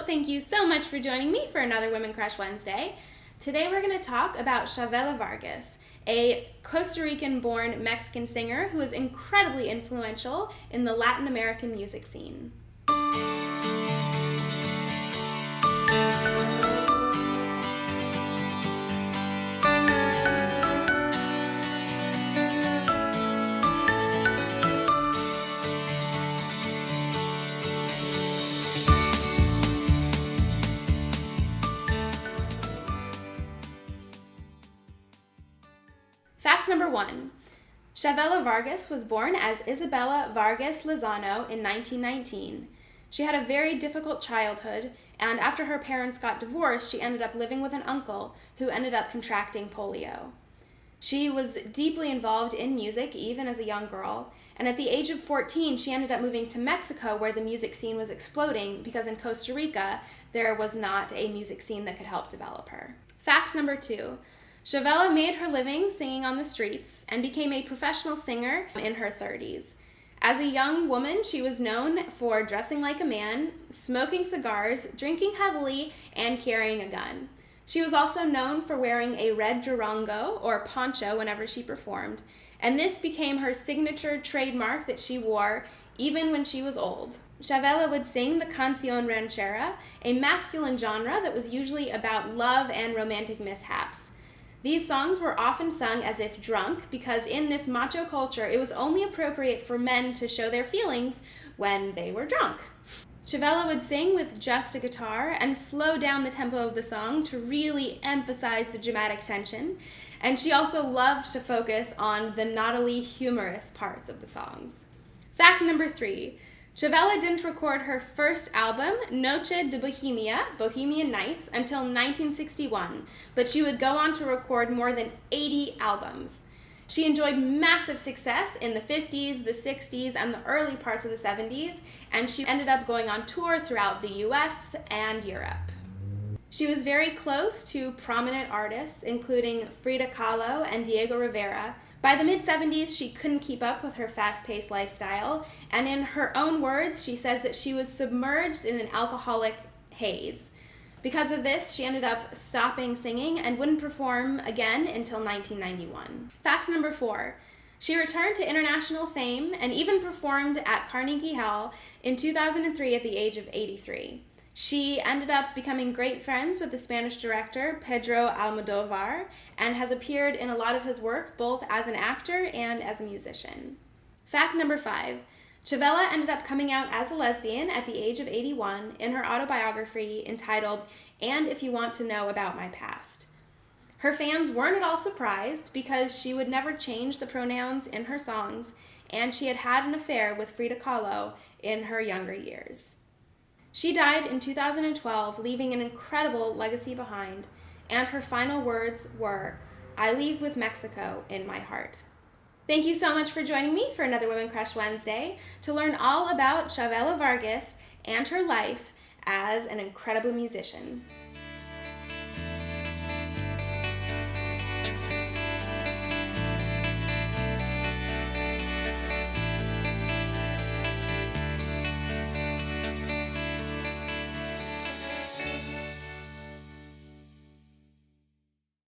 Thank you so much for joining me for another Women Crush Wednesday. Today we're going to talk about Chavela Vargas, a Costa Rican-born Mexican singer who is incredibly influential in the Latin American music scene. Fact number 1. Chavela Vargas was born as Isabella Vargas Lozano in 1919. She had a very difficult childhood, and after her parents got divorced, she ended up living with an uncle who ended up contracting polio. She was deeply involved in music even as a young girl, and at the age of 14, she ended up moving to Mexico where the music scene was exploding because in Costa Rica, there was not a music scene that could help develop her. Fact number 2. Chavela made her living singing on the streets and became a professional singer in her 30s. As a young woman, she was known for dressing like a man, smoking cigars, drinking heavily, and carrying a gun. She was also known for wearing a red durango or poncho whenever she performed, and this became her signature trademark that she wore even when she was old. Chavela would sing the canción ranchera, a masculine genre that was usually about love and romantic mishaps. These songs were often sung as if drunk because in this macho culture, it was only appropriate for men to show their feelings when they were drunk. Chavela would sing with just a guitar and slow down the tempo of the song to really emphasize the dramatic tension, and she also loved to focus on the naughtily humorous parts of the songs. Fact number 3. Chavela didn't record her first album, Noche de Bohemia, Bohemian Nights, until 1961, but she would go on to record more than 80 albums. She enjoyed massive success in the 50s, the 60s, and the early parts of the 70s, and she ended up going on tour throughout the US and Europe. She was very close to prominent artists, including Frida Kahlo and Diego Rivera. By the mid-70s, she couldn't keep up with her fast-paced lifestyle, and in her own words, she says that she was submerged in an alcoholic haze. Because of this, she ended up stopping singing and wouldn't perform again until 1991. Fact number 4. She returned to international fame and even performed at Carnegie Hall in 2003 at the age of 83. She ended up becoming great friends with the Spanish director Pedro Almodovar and has appeared in a lot of his work both as an actor and as a musician. Fact number 5. Chavela ended up coming out as a lesbian at the age of 81 in her autobiography entitled And If You Want to Know About My Past. Her fans weren't at all surprised because she would never change the pronouns in her songs, and she had had an affair with Frida Kahlo in her younger years. She died in 2012, leaving an incredible legacy behind, and her final words were, "I leave with Mexico in my heart." Thank you so much for joining me for another Women Crush Wednesday to learn all about Chavela Vargas and her life as an incredible musician.